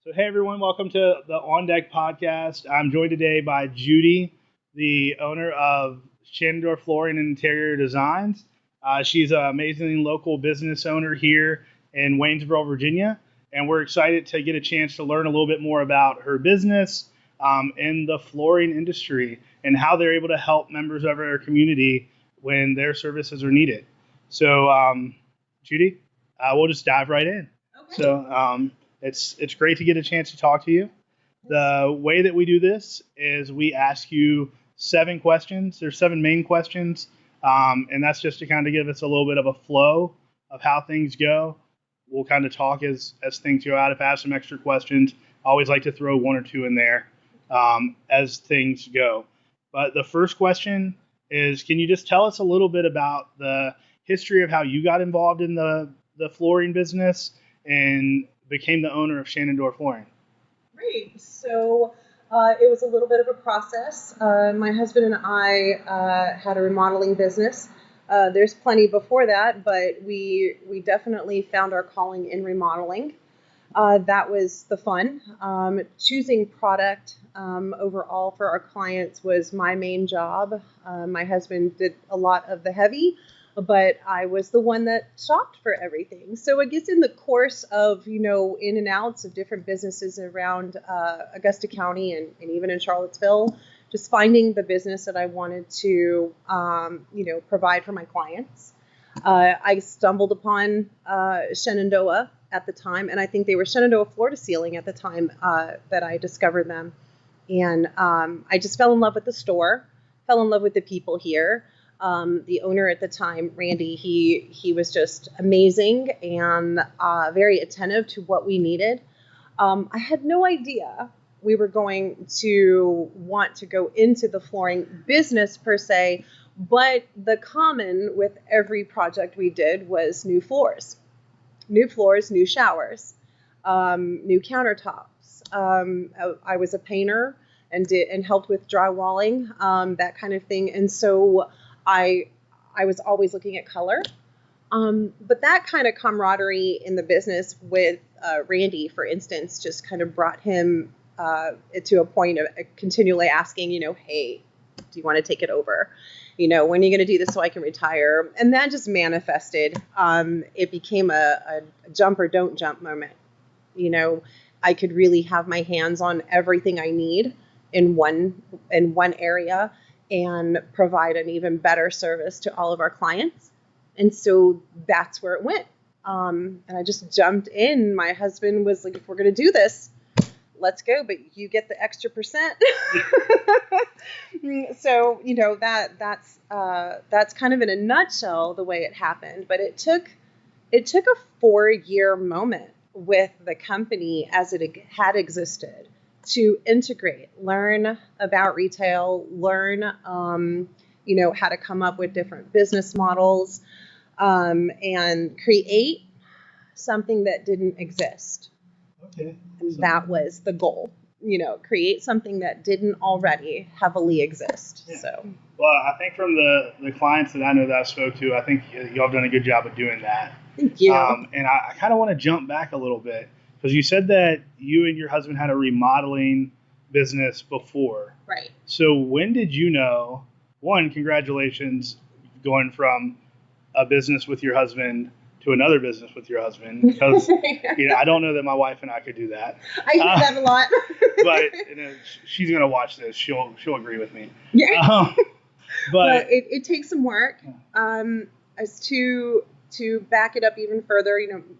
So, hey everyone, welcome to the OnDeck Podcast. I'm joined today by Judi, the owner of Shenandoah Flooring and Interior Designs. She's an amazing local business owner here in Waynesboro, Virginia, and we're excited to get a chance to learn a little bit more about her business in the flooring industry and how they're able to help members of our community when their services are needed. So, Judi, we'll just dive right in. Okay. So, it's great to get a chance to talk to you. The way that we do this is we ask you 7 questions. There's 7 main questions, and that's just to kind of give us a little bit of a flow of how things go. We'll kind of talk as things go out. If I have some extra questions, I always like to throw 1 or 2 in there as things go. But the first question is, can you just tell us a little bit about the history of how you got involved in the flooring business and became the owner of Shenandoah Flooring? Great. So it was a little bit of a process. My husband and I had a remodeling business. There's plenty before that, but we definitely found our calling in remodeling. That was the fun. Choosing product overall for our clients was my main job. My husband did a lot of the heavy, but I was the one that shopped for everything. So I guess in the course of, in and outs of different businesses around Augusta County and even in Charlottesville, just finding the business that I wanted to, provide for my clients. I stumbled upon Shenandoah at the time, and I think they were Shenandoah Floor to Ceiling at the time that I discovered them. And I just fell in love with the store, fell in love with the people here. The owner at the time, Randy, he was just amazing and very attentive to what we needed. I had no idea we were going to want to go into the flooring business per se, but the common with every project we did was new floors, new showers, new countertops. I was a painter and helped with drywalling, that kind of thing. And so I was always looking at color, but that kind of camaraderie in the business with Randy, for instance, just kind of brought him to a point of continually asking, hey, do you want to take it over? When are you going to do this so I can retire? And that just manifested. It became a jump or don't jump moment. I could really have my hands on everything I need in one area and provide an even better service to all of our clients. And so that's where it went. And I just jumped in. My husband was like, if we're going to do this, let's go, but you get the extra percent. So, that's kind of in a nutshell the way it happened. But it took a 4-year moment with the company as it had existed to integrate, learn about retail, learn, how to come up with different business models, and create something that didn't exist. Okay. And that was the goal, create something that didn't already heavily exist. Yeah. So, well, I think from the clients that I know that I spoke to, I think y'all have done a good job of doing that. thank you. And I kind of want to jump back a little bit because you said that you and your husband had a remodeling business before. Right. So when did you know, one, congratulations, going from a business with your husband to another business with your husband, because I don't know that my wife and I could do that. I hear that a lot. But she's going to watch this. She'll agree with me. Yeah. But well, it takes some work. As to back it up even further,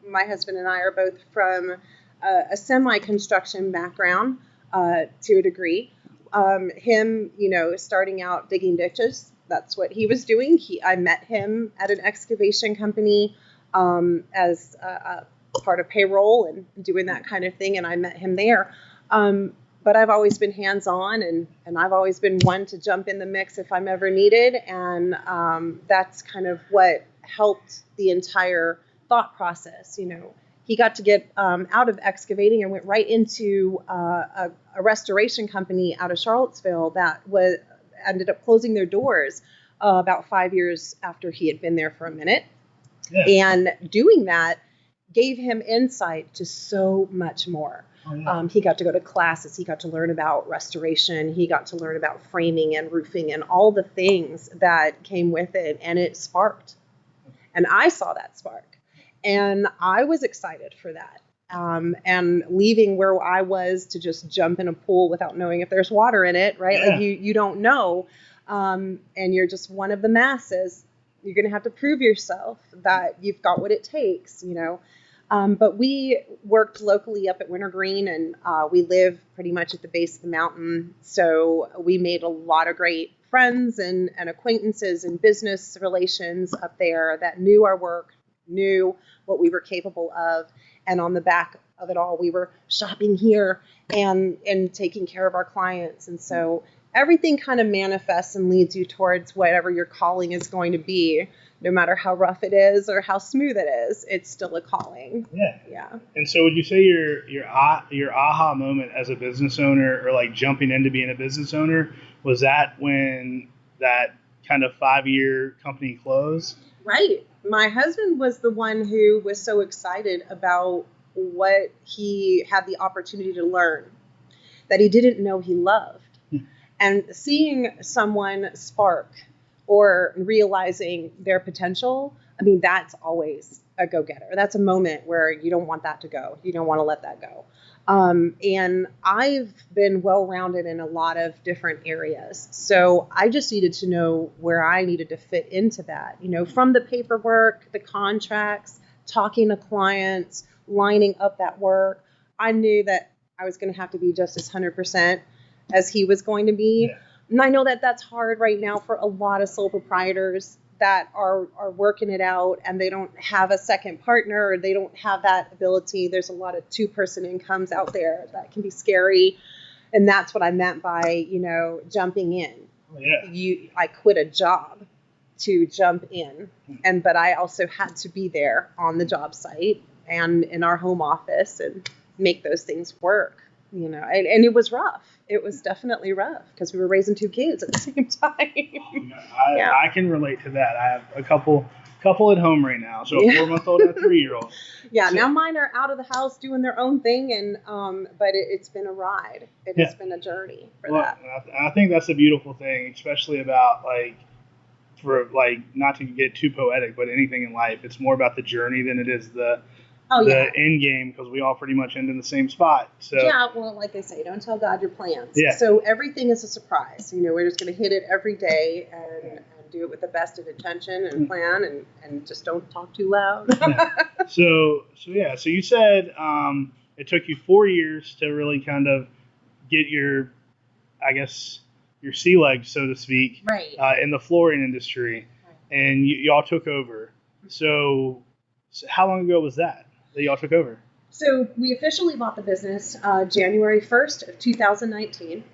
my husband and I are both from a semi-construction background to a degree. Him, starting out digging ditches, that's what he was doing. I met him at an excavation company as a part of payroll and doing that kind of thing, and I met him there. But I've always been hands-on, and I've always been one to jump in the mix if I'm ever needed, and that's kind of what helped the entire thought process. He got to get out of excavating and went right into a restoration company out of Charlottesville that ended up closing their doors about 5 years after he had been there for a minute. Yeah. And doing that gave him insight to so much more. Oh, yeah. He got to go to classes. He got to learn about restoration. He got to learn about framing and roofing and all the things that came with it. And it sparked. And I saw that spark. And I was excited for that. And leaving where I was to just jump in a pool without knowing if there's water in it, right? Yeah. Like you don't know. And you're just one of the masses. You're going to have to prove yourself that you've got what it takes, you know. But we worked locally up at Wintergreen, and we live pretty much at the base of the mountain. So we made a lot of great friends and acquaintances and business relations up there that knew our work, knew what we were capable of. And on the back of it all, we were shopping here and taking care of our clients. And so everything kind of manifests and leads you towards whatever your calling is going to be. No matter how rough it is or how smooth it is, it's still a calling. Yeah. Yeah. And so would you say your aha moment as a business owner, or like jumping into being a business owner, was that when that kind of 5-year company closed? Right. My husband was the one who was so excited about what he had the opportunity to learn that he didn't know he loved. And seeing someone spark or realizing their potential, I mean, that's always a go-getter. That's a moment where you don't want that to go. You don't want to let that go. And I've been well-rounded in a lot of different areas. So I just needed to know where I needed to fit into that, you know, from the paperwork, the contracts, talking to clients, lining up that work. I knew that I was going to have to be just as 100% as he was going to be. Yeah. And I know that that's hard right now for a lot of sole proprietors that are working it out, and they don't have a second partner, or they don't have that ability. There's a lot of 2-person incomes out there that can be scary. And that's what I meant by, you know, jumping in. Oh, yeah. I quit a job to jump in, but I also had to be there on the job site and in our home office and make those things work. You know, and it was rough. It was definitely rough because we were raising 2 kids at the same time. I can relate to that. I have a couple at home right now. So a 4-month-old and a 3-year-old. Yeah, so, now mine are out of the house doing their own thing, and but it's been a ride. It has been a journey for that. I think that's a beautiful thing, especially about not to get too poetic, but anything in life, it's more about the journey than it is the end game, because we all pretty much end in the same spot. So yeah, well, like they say, don't tell God your plans. Yeah. So everything is a surprise. You know, we're just going to hit it every day and do it with the best of intention and plan, and just don't talk too loud. Yeah. So you said it took you 4 years to really kind of get your sea legs, so to speak, right, in the flooring industry, right. And y'all took over. So how long ago was that y'all took over? So we officially bought the business January 1st of 2019.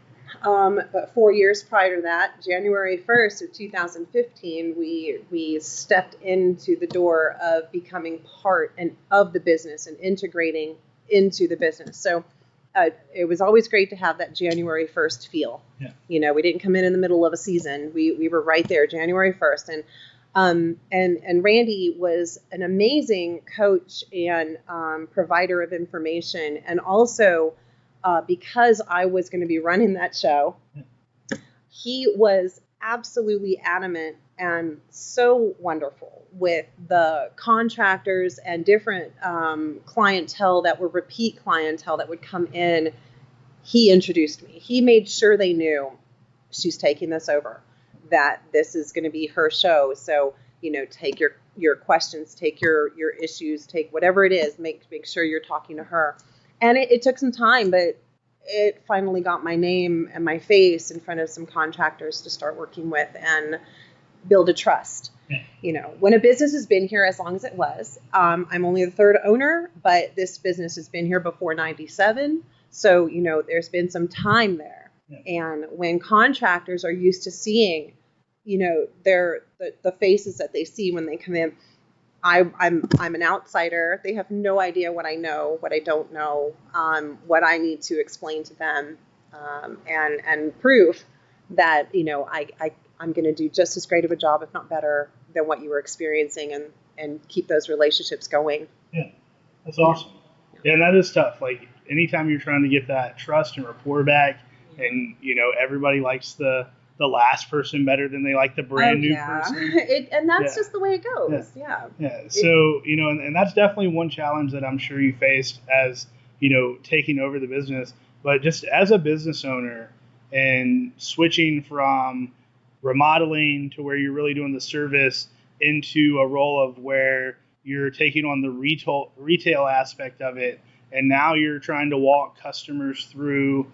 But 4 years prior to that, January 1st of 2015, we stepped into the door of becoming part of the business and integrating into the business. So it was always great to have that January 1st feel. Yeah. You know, we didn't come in the middle of a season. We were right there, January 1st. And Randy was an amazing coach and provider of information. And also, because I was going to be running that show, he was absolutely adamant and so wonderful with the contractors and different clientele that were repeat clientele that would come in. He introduced me. He made sure they knew she's taking this over, that this is going to be her show. So, you know, take your questions, take your issues, take whatever it is, make sure you're talking to her. And it took some time, but it finally got my name and my face in front of some contractors to start working with and build a trust. Yeah. You know, when a business has been here as long as it was, I'm only the third owner, but this business has been here before 97. So, you know, there's been some time there. Yeah. And when contractors are used to seeing, you know, the faces that they see when they come in, I'm an outsider. They have no idea what I know, what I don't know, what I need to explain to them, and prove that, you know, I'm going to do just as great of a job, if not better, than what you were experiencing, and keep those relationships going. Yeah, that's awesome. Yeah, and that is tough. Like, anytime you're trying to get that trust and rapport back, and everybody likes the last person better than they like the brand new person. And that's just the way it goes. Yeah. So, and that's definitely one challenge that I'm sure you faced as, taking over the business. But just as a business owner and switching from remodeling to where you're really doing the service into a role of where you're taking on the retail aspect of it. And now you're trying to walk customers through,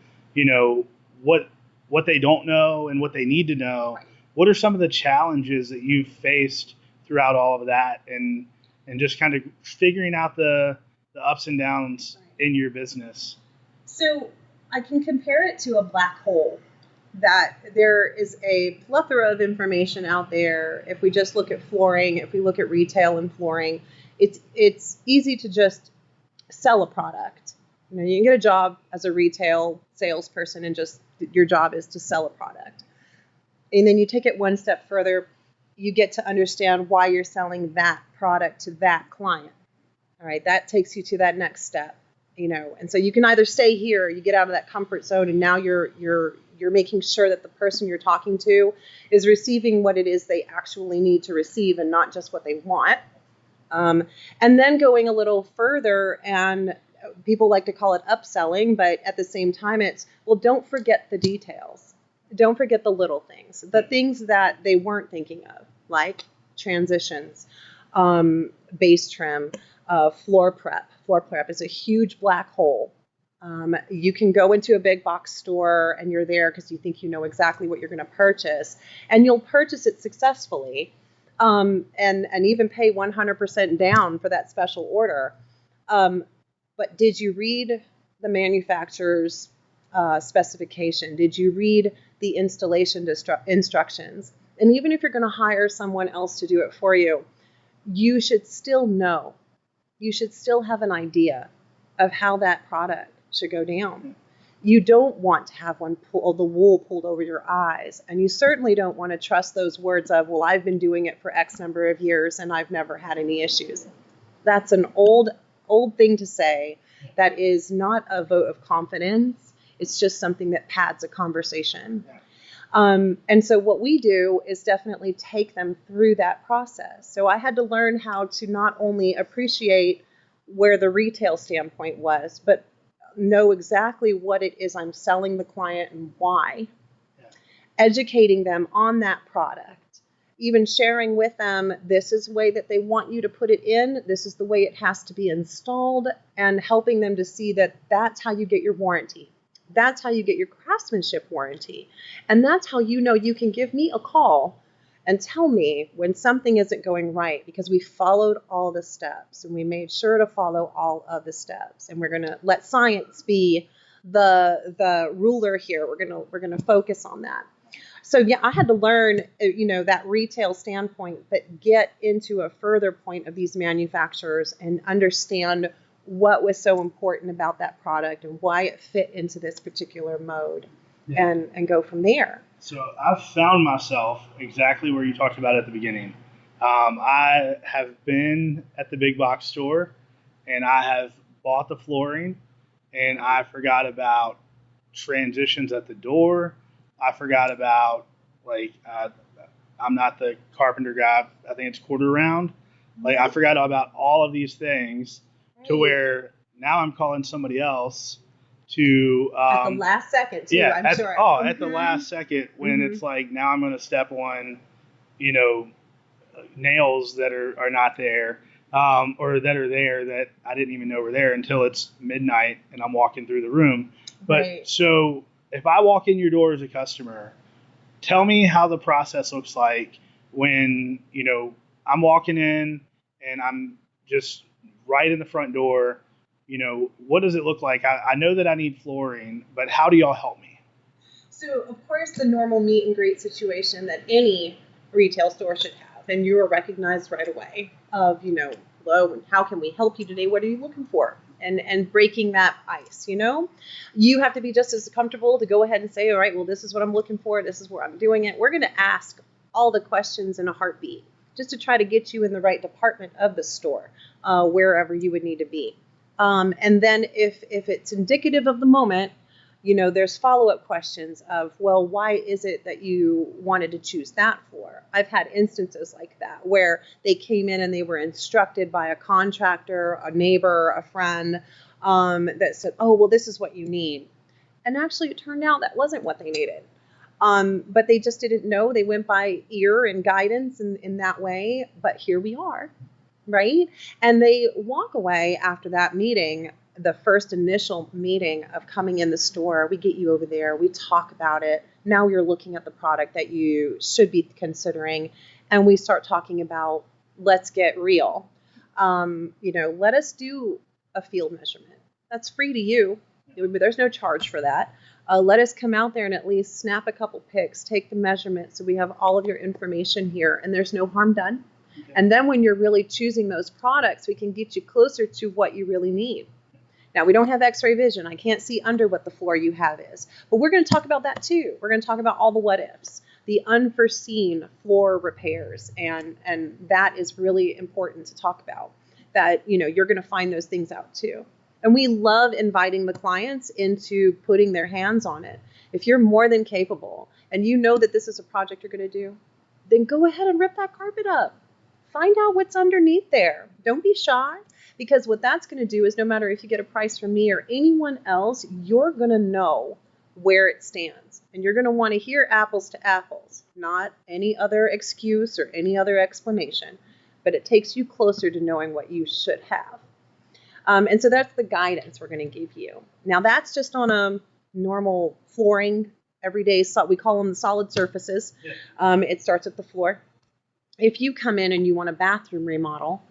what they don't know and what they need to know. Right. What are some of the challenges that you've faced throughout all of that, and just kind of figuring out the ups and downs in your business? So I can compare it to a black hole, that there is a plethora of information out there. If we just look at flooring, if we look at retail and flooring, it's easy to just sell a product. You can get a job as a retail salesperson and just your job is to sell a product. And then you take it one step further, you get to understand why you're selling that product to that client. All right, that takes you to that next step, And so you can either stay here, or you get out of that comfort zone, and now you're making sure that the person you're talking to is receiving what it is they actually need to receive and not just what they want. And then going a little further, and people like to call it upselling, but at the same time it's, well, don't forget the details. Don't forget the little things, the things that they weren't thinking of, like transitions, base trim, floor prep. Floor prep is a huge black hole. You can go into a big box store and you're there because you think you know exactly what you're going to purchase, and you'll purchase it successfully, and even pay 100% down for that special order. But did you read the manufacturer's specification? Did you read the installation instructions? And even if you're going to hire someone else to do it for you, you should still know. You should still have an idea of how that product should go down. You don't want to have the wool pulled over your eyes. And you certainly don't want to trust those words of, well, I've been doing it for X number of years and I've never had any issues. That's an old thing to say. That is not a vote of confidence. It's just something that pads a conversation. And so what we do is definitely take them through that process. So I had to learn how to not only appreciate where the retail standpoint was, but know exactly what it is I'm selling the client and why. Educating them on that product. Even sharing with them, this is the way that they want you to put it in. This is the way it has to be installed, and helping them to see that that's how you get your warranty. That's how you get your craftsmanship warranty. And that's how you can give me a call and tell me when something isn't going right, because we followed all the steps and we made sure to follow all of the steps. And we're going to let science be the ruler here. We're going to focus on that. So yeah, I had to learn, that retail standpoint, but get into a further point of these manufacturers and understand what was so important about that product and why it fit into this particular mode, and go from there. So I've found myself exactly where you talked about at the beginning. I have been at the big box store and I have bought the flooring, and I forgot about transitions at the door. I forgot about, I'm not the carpenter guy. I think it's quarter round. I forgot about all of these things to where now I'm calling somebody else to at the last second too. I'm sure. At the last second, when it's now I'm going to step on, nails that are not there, or that are there that I didn't even know were there until it's midnight and I'm walking through the room. But so if I walk in your door as a customer, tell me how the process looks like when, I'm walking in and I'm just right in the front door. What does it look like? I know that I need flooring, but how do y'all help me? So, of course, the normal meet and greet situation that any retail store should have, and you are recognized right away of, hello, and how can we help you today? What are you looking for? And breaking that ice, You have to be just as comfortable to go ahead and say, all right, well, this is what I'm looking for. This is where I'm doing it. We're going to ask all the questions in a heartbeat just to try to get you in the right department of the store, wherever you would need to be. And then if it's indicative of the moment, there's follow-up questions of, well, why is it that you wanted to choose that for? I've had instances like that where they came in and they were instructed by a contractor, a neighbor, a friend, that said, oh, well, this is what you need. And actually it turned out that wasn't what they needed. But they just didn't know. They went by ear and guidance in that way. But here we are, right? And they walk away after that meeting, the first initial meeting of coming in the store. We get you over there. We talk about it. Now you're looking at the product that you should be considering. And we start talking about, let's get real. Let us do a field measurement. That's free to you. There's no charge for that. Let us come out there and at least snap a couple pics, take the measurements so we have all of your information here and there's no harm done. Okay. And then when you're really choosing those products, we can get you closer to what you really need. Now, we don't have x-ray vision. I can't see under what the floor you have is. But we're going to talk about that too. We're going to talk about all the what ifs, the unforeseen floor repairs. And that is really important to talk about, that, you're going to find those things out too. And we love inviting the clients into putting their hands on it. If you're more than capable and you know that this is a project you're going to do, then go ahead and rip that carpet up. Find out what's underneath there. Don't be shy, because what that's going to do is no matter if you get a price from me or anyone else, you're going to know where it stands. And you're going to want to hear apples to apples, not any other excuse or any other explanation. But it takes you closer to knowing what you should have. And so that's the guidance we're going to give you. Now, that's just on a normal flooring, everyday, we call them the solid surfaces. Yeah. It starts at the floor. If you come in and you want a bathroom remodel,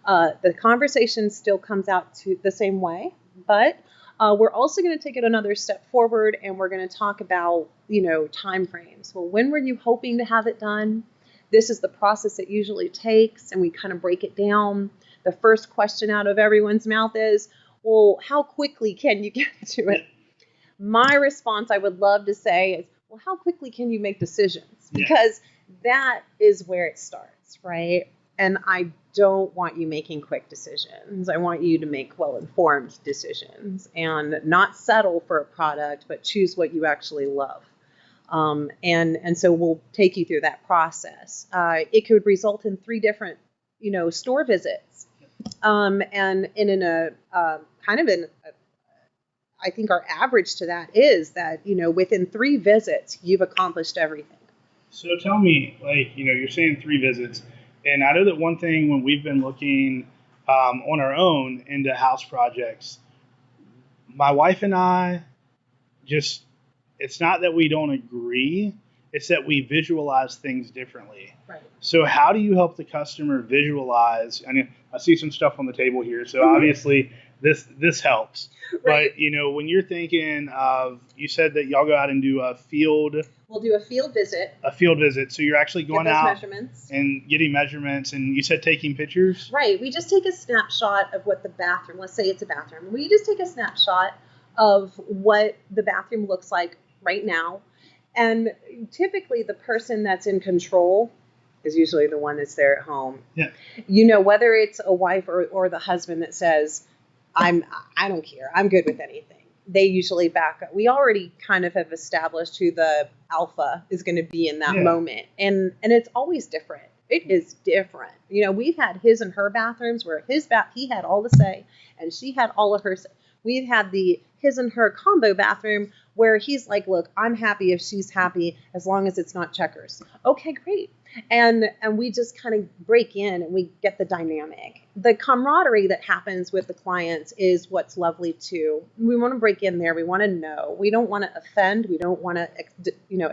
the conversation still comes out to the same way, but we're also going to take it another step forward, and we're going to talk about, time frames. Well, when were you hoping to have it done? This is the process it usually takes, and we kind of break it down. The first question out of everyone's mouth is, well, how quickly can you get to it? My response I would love to say is, well, how quickly can you make decisions? Because that is where it starts, right? And I don't want you making quick decisions. I want you to make well-informed decisions and not settle for a product, but choose what you actually love. And so we'll take you through that process. It could result in 3 different, store visits. And I think our average to that is that, within 3 visits, you've accomplished everything. So tell me, you're saying 3 visits, and I know that one thing when we've been looking on our own into house projects, my wife and I it's not that we don't agree, it's that we visualize things differently. Right. So how do you help the customer visualize? I mean, I see some stuff on the table here, so obviously this helps. Right. But, when you're thinking of, you said that y'all go out and do a field. We'll do a field visit. A field visit. So you're actually going out measurements. And getting measurements, and you said taking pictures? Right. We just take a snapshot of what the bathroom, let's say it's a bathroom. We just take a snapshot of what the bathroom looks like right now. And typically the person that's in control is usually the one that's there at home. Yeah. Whether it's a wife or the husband that says, I don't care, I'm good with anything. They usually back up. We already kind of have established who the alpha is going to be in that moment. And it's always different. It is different. We've had his and her bathrooms where he had all the say and she had all of her say. We've had the his and her combo bathroom where he's like, look, I'm happy if she's happy as long as it's not checkers. Okay, great. And we just kind of break in and we get the dynamic. The camaraderie that happens with the clients is what's lovely too. We want to break in there. We want to know. We don't want to offend. We don't want to,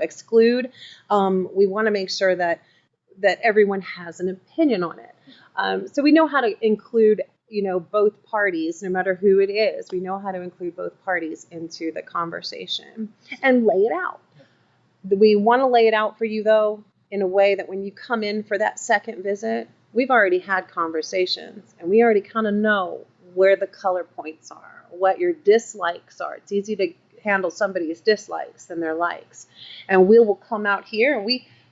exclude. We want to make sure that everyone has an opinion on it. So we know how to include both parties, no matter who it is. We know how to include both parties into the conversation and lay it out. We want to lay it out for you, though, in a way that when you come in for that second visit, we've already had conversations and we already kind of know where the color points are, what your dislikes are. It's easy to handle somebody's dislikes than their likes. And we will come out here and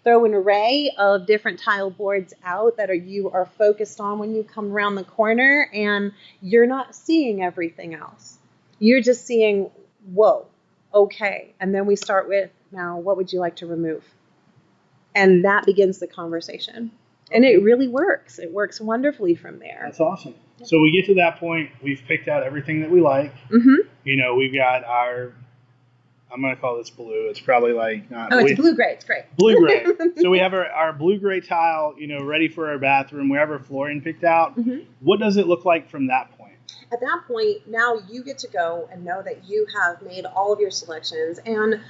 throw an array of different tile boards out that you are focused on when you come around the corner, and you're not seeing everything else. You're just seeing, whoa, okay. And then we start with, now, what would you like to remove? And that begins the conversation. And it really works. It works wonderfully from there. That's awesome. So we get to that point. We've picked out everything that we like. Mm-hmm. You know, we've got our, I'm going to call this blue. It's probably like not. Oh, it's blue-gray. It's great. Blue-gray. So we have our blue-gray tile, you know, ready for our bathroom. We have our flooring picked out. Mm-hmm. What does it look like from that point? At that point, now you get to go and know that you have made all of your selections. And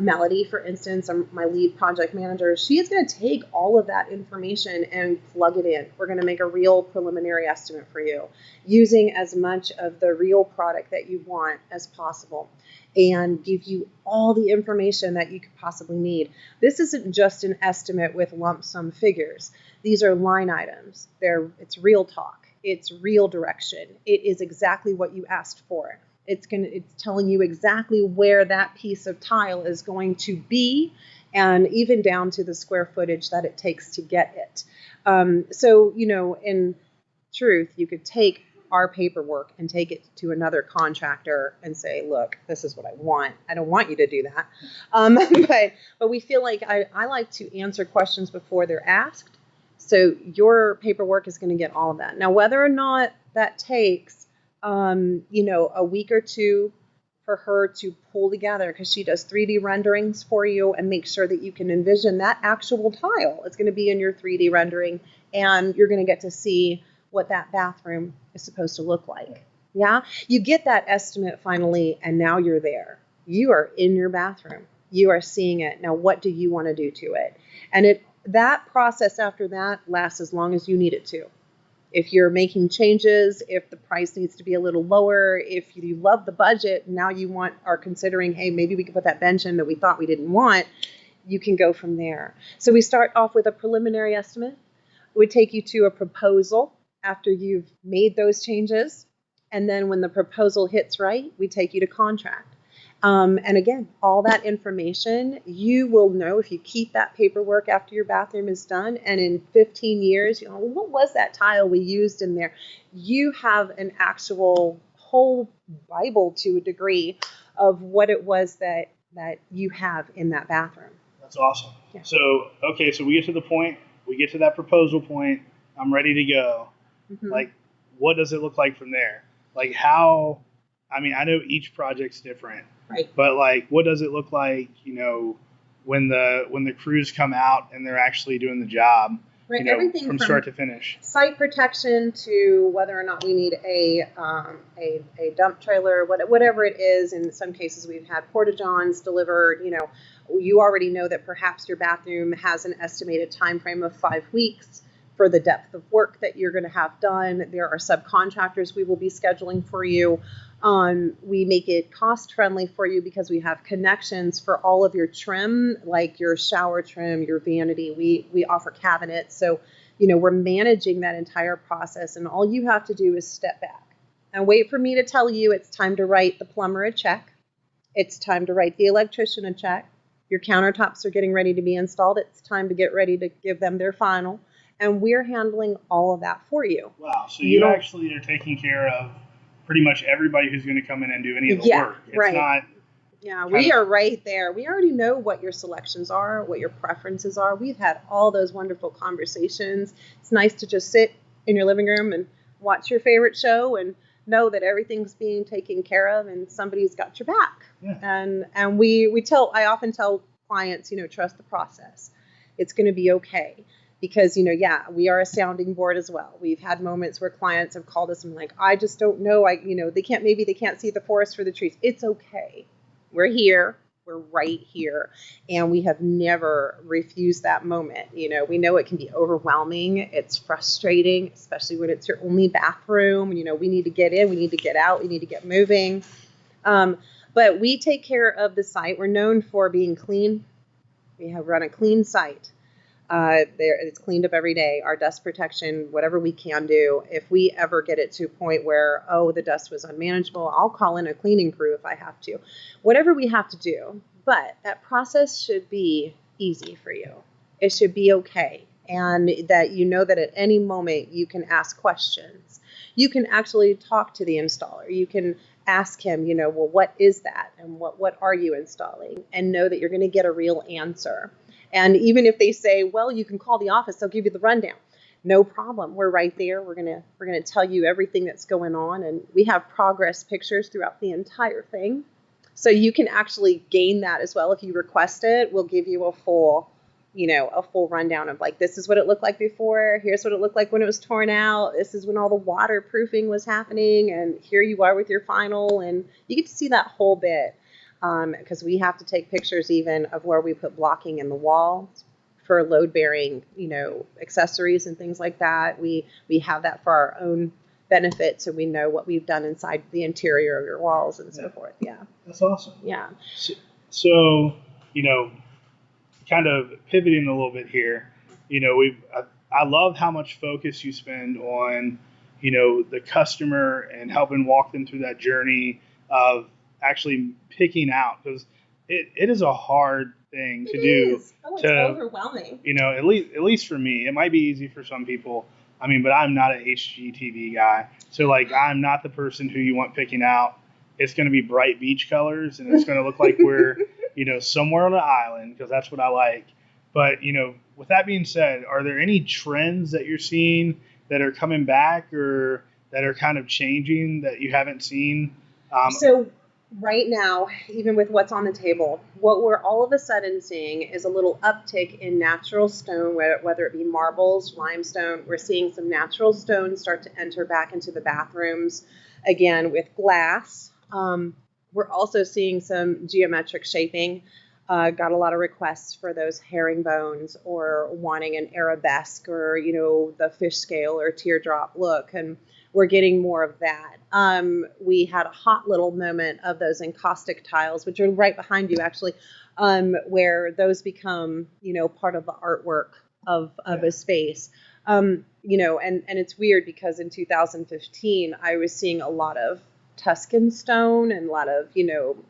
Melody, for instance, my lead project manager, she is going to take all of that information and plug it in. We're going to make a real preliminary estimate for you using as much of the real product that you want as possible and give you all the information that you could possibly need. This isn't just an estimate with lump sum figures. These are line items. It's real talk. It's real direction. It is exactly what you asked for. It's telling you exactly where that piece of tile is going to be, and even down to the square footage that it takes to get it. So, you know, in truth, you could take our paperwork and take it to another contractor and say, look, this is what I want. I don't want you to do that. But we feel like I like to answer questions before they're asked. So your paperwork is going to get all of that. Now, whether or not that takes, you know, a week or two for her to pull together, because she does 3D renderings for you and make sure that you can envision that actual tile. It's going to be in your 3D rendering, and you're going to get to see what that bathroom is supposed to look like. Yeah, you get that estimate finally, and now you're there. You are in your bathroom. You are seeing it. Now, what do you want to do to it? And that process after that lasts as long as you need it to. If you're making changes, if the price needs to be a little lower, if you love the budget, now you are considering, hey, maybe we could put that bench in that we thought we didn't want, you can go from there. So we start off with a preliminary estimate. It would take you to a proposal after you've made those changes. And then when the proposal hits right, we take you to contract. And again, all that information, you will know if you keep that paperwork after your bathroom is done. And in 15 years, you know, what was that tile we used in there? You have an actual whole Bible to a degree of what it was that you have in that bathroom. That's awesome. Yeah. So we get to the point, we get to that proposal point. I'm ready to go. Mm-hmm. Like, what does it look like from there? Like how, I mean, I know each project's different. Right. But like, what does it look like, you know, when the crews come out and they're actually doing the job, right? You know, everything from start to finish. Site protection to whether or not we need a dump trailer, whatever it is. In some cases, we've had porta-johns delivered. You know, you already know that perhaps your bathroom has an estimated time frame of 5 weeks for the depth of work that you're going to have done. There are subcontractors we will be scheduling for you. We make it cost friendly for you because we have connections for all of your trim, like your shower trim, your vanity. We offer cabinets. So, you know, we're managing that entire process, and all you have to do is step back and wait for me to tell you it's time to write the plumber a check. It's time to write the electrician a check. Your countertops are getting ready to be installed. It's time to get ready to give them their final. And we're handling all of that for you. Wow. So you actually are taking care of pretty much everybody who's going to come in and do any of the work. It's right. not. Yeah, we are right there. We already know what your selections are, what your preferences are. We've had all those wonderful conversations. It's nice to just sit in your living room and watch your favorite show and know that everything's being taken care of and somebody's got your back. Yeah. And I often tell clients, you know, trust the process. It's going to be okay. Because, you know, we are a sounding board as well. We've had moments where clients have called us and like, I just don't know. They can't see the forest for the trees. It's okay. We're here. We're right here. And we have never refused that moment. You know, we know it can be overwhelming. It's frustrating, especially when it's your only bathroom. You know, we need to get in, we need to get out, we need to get moving. But we take care of the site. We're known for being clean. We have run a clean site. It's cleaned up every day. Our dust protection, whatever we can do. If we ever get it to a point where, the dust was unmanageable, I'll call in a cleaning crew if I have to. Whatever we have to do. But that process should be easy for you. It should be okay. And that you know that at any moment you can ask questions. You can actually talk to the installer. You can ask him, well, what is that? And what are you installing? And know that you're going to get a real answer. And even if they say, well, you can call the office, they'll give you the rundown. No problem. We're right there. We're gonna tell you everything that's going on, and we have progress pictures throughout the entire thing, so you can actually gain that as well if you request it. We'll give you a full rundown of like, this is what it looked like before. Here's what it looked like when it was torn out. This is when all the waterproofing was happening, and here you are with your final, and you get to see that whole bit because we have to take pictures even of where we put blocking in the walls for load-bearing, accessories and things like that. We have that for our own benefit, so we know what we've done inside the interior of your walls and so forth. Yeah, that's awesome. Yeah. So kind of pivoting a little bit here. I love how much focus you spend on the customer and helping walk them through that journey of actually picking out, because it is a hard thing to do. It's overwhelming. At least for me, it might be easy for some people. But I'm not an HGTV guy, so I'm not the person who you want picking out. It's going to be bright beach colors, and it's going to look like we're somewhere on an island, because that's what I like. But with that being said, are there any trends that you're seeing that are coming back or that are kind of changing that you haven't seen? So right now, even with what's on the table, what we're all of a sudden seeing is a little uptick in natural stone, whether it be marbles, limestone. We're seeing some natural stones start to enter back into the bathrooms again with glass. We're also seeing some geometric shaping. Got a lot of requests for those herringbones or wanting an arabesque or, the fish scale or teardrop look. And we're getting more of that. We had a hot little moment of those encaustic tiles, which are right behind you actually, where those become, part of the artwork of a space. And it's weird because in 2015, I was seeing a lot of Tuscan stone and a lot of,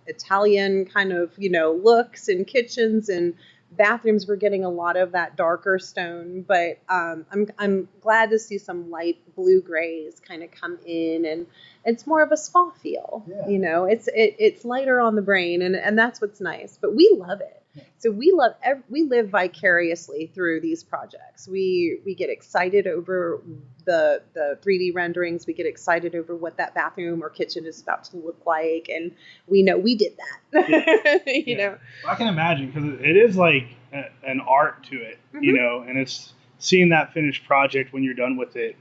Italian kind of, looks in kitchens, and bathrooms were getting a lot of that darker stone. But I'm glad to see some light blue grays kind of come in, and it's more of a spa feel. Yeah. It's lighter on the brain, and that's what's nice. But we love it. So we live vicariously through these projects. We get excited over the 3D renderings. We get excited over what that bathroom or kitchen is about to look like, and we know we did that. Yeah. I can imagine, because it is like an art to it, and it's seeing that finished project when you're done with it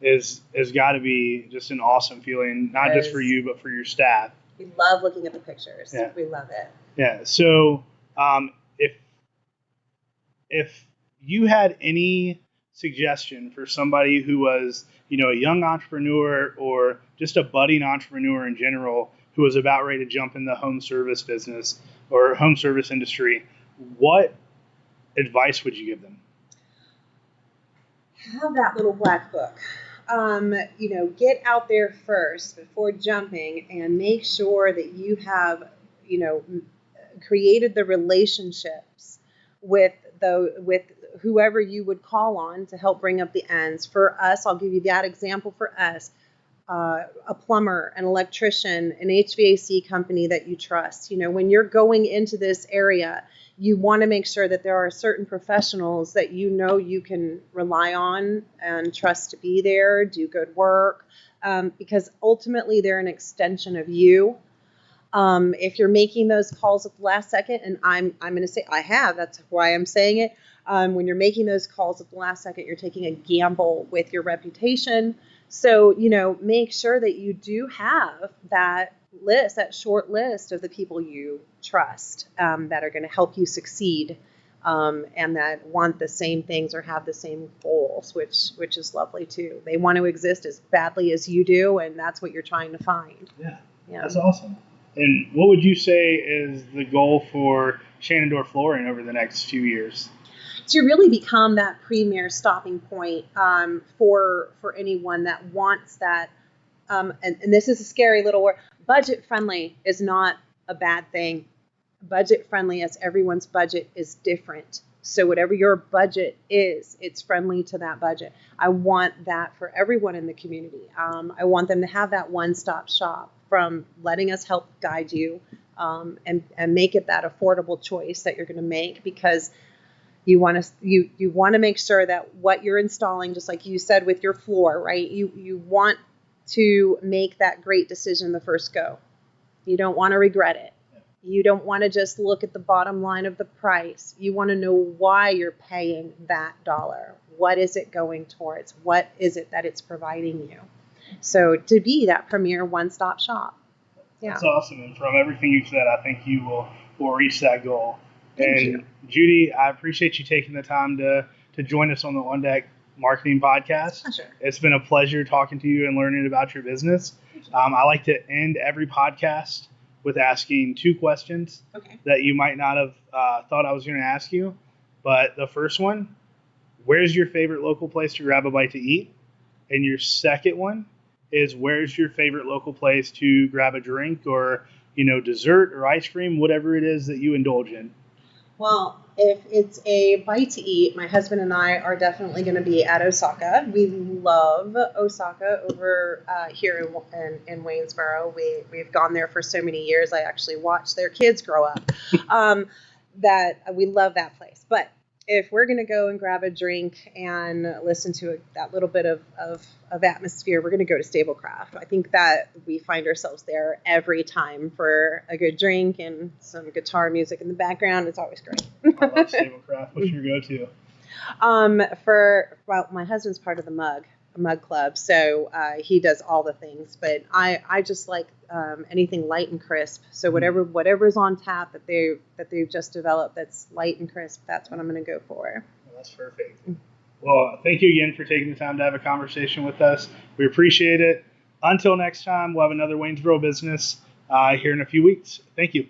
is got to be just an awesome feeling, not just for you but for your staff. We love looking at the pictures. Yeah. We love it. Yeah. So if you had any suggestion for somebody who was, a young entrepreneur or just a budding entrepreneur in general who was about ready to jump in the home service business or home service industry, what advice would you give them? Have that little black book. Get out there first before jumping, and make sure that you have, created the relationships with whoever you would call on to help bring up the ends. For us, I'll give you that example. For us, a plumber, an electrician, an HVAC company that you trust. When you're going into this area, you want to make sure that there are certain professionals that you can rely on and trust to be there, do good work, because ultimately they're an extension of you. If you're making those calls at the last second, and I'm going to say I have, that's why I'm saying it. When you're making those calls at the last second, you're taking a gamble with your reputation. So, make sure that you do have that list, that short list of the people you trust that are going to help you succeed, and that want the same things or have the same goals, which is lovely too. They want to exist as badly as you do, and that's what you're trying to find. Yeah. That's awesome. And what would you say is the goal for Shenandoah Flooring over the next few years? To really become that premier stopping point for anyone that wants that, and this is a scary little word, budget friendly is not a bad thing. Budget friendly, as everyone's budget is different. So whatever your budget is, it's friendly to that budget. I want that for everyone in the community. I want them to have that one-stop shop, from letting us help guide you and make it that affordable choice that you're going to make, because you want to make sure that what you're installing, just like you said with your floor, right? You want to make that great decision the first go. You don't want to regret it. You don't want to just look at the bottom line of the price. You want to know why you're paying that dollar. What is it going towards? What is it that it's providing you? So to be that premier one-stop shop. Yeah. That's awesome. And from everything you've said, I think you will reach that goal. Thank and you. Judy, I appreciate you taking the time to join us on the OnDeck Marketing Podcast. Pleasure. It's been a pleasure talking to you and learning about your business. I like to end every podcast with asking 2 questions that you might not have thought I was going to ask you. But the first one, where's your favorite local place to grab a bite to eat? And your second one is, where's your favorite local place to grab a drink or, dessert or ice cream, whatever it is that you indulge in? Well, if it's a bite to eat, my husband and I are definitely going to be at Osaka. We love Osaka over here in Waynesboro. We've gone there for so many years. I actually watched their kids grow up. That we love that place. But if we're going to go and grab a drink and listen to that little bit of atmosphere, we're going to go to Stablecraft. I think that we find ourselves there every time for a good drink and some guitar music in the background. It's always great. I love Stablecraft. What's your go-to? My husband's part of the mug club, so he does all the things. But I just like anything light and crisp. So whatever's on tap that they've just developed that's light and crisp, that's what I'm going to go for. Well, that's perfect. Well, thank you again for taking the time to have a conversation with us. We appreciate it. Until next time, we'll have another Waynesboro business here in a few weeks. Thank you.